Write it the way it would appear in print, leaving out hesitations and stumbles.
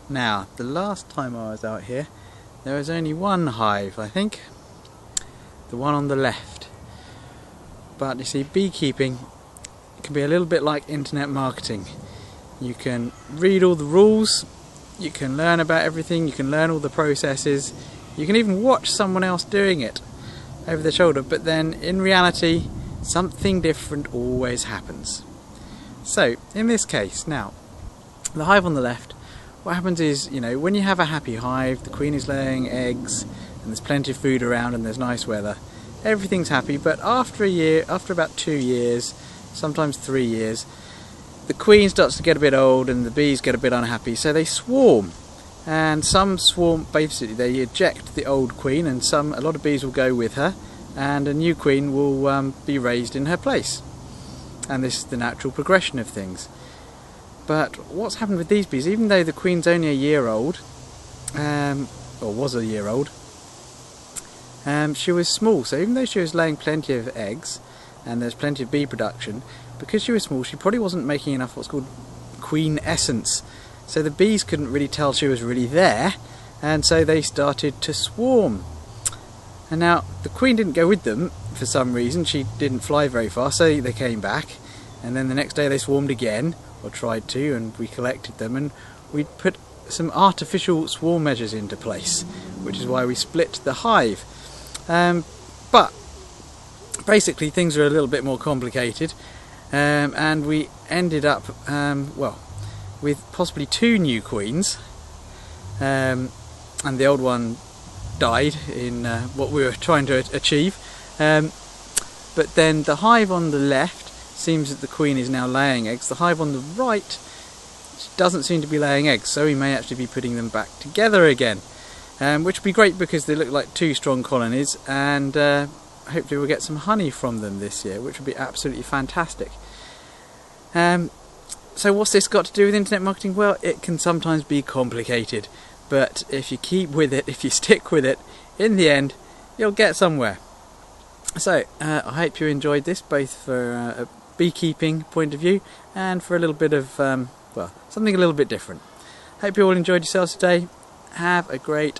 Now, the last time I was out here, there was only one hive, I think. The one on the left. But you see, beekeeping can be a little bit like internet marketing. You can read all the rules, you can learn about everything, you can learn all the processes, you can even watch someone else doing it over their shoulder, but then in reality something different always happens. So in this case, now the hive on the left, what happens is, you know, when you have a happy hive, the queen is laying eggs and there's plenty of food around and there's nice weather, everything's happy. But after a year, after about 2 years, sometimes 3 years, the queen starts to get a bit old and the bees get a bit unhappy, so they swarm. And some swarm, basically they eject the old queen, and a lot of bees will go with her, and a new queen will be raised in her place. And this is the natural progression of things. But what's happened with these bees, even though the queen's only a year old, or was a year old, she was small, so even though she was laying plenty of eggs and there's plenty of bee production, because she was small she probably wasn't making enough what's called queen essence, so the bees couldn't really tell she was really there, and so they started to swarm. And now the queen didn't go with them for some reason, she didn't fly very far, so they came back, and then the next day they swarmed again, or tried to, and we collected them, and we put some artificial swarm measures into place, which is why we split the hive. But basically things are a little bit more complicated, and we ended up well, with possibly 2 new queens, and the old one died in what we were trying to achieve. But then the hive on the left seems that the queen is now laying eggs. The hive on the right doesn't seem to be laying eggs, so we may actually be putting them back together again, which would be great because they look like 2 strong colonies, and hopefully we'll get some honey from them this year, which would be absolutely fantastic. So what's this got to do with internet marketing? Well, it can sometimes be complicated, but if you keep with it, if you stick with it, in the end you'll get somewhere. So I hope you enjoyed this, both for a beekeeping point of view and for a little bit of well, something a little bit different. Hope you all enjoyed yourselves today. Have a great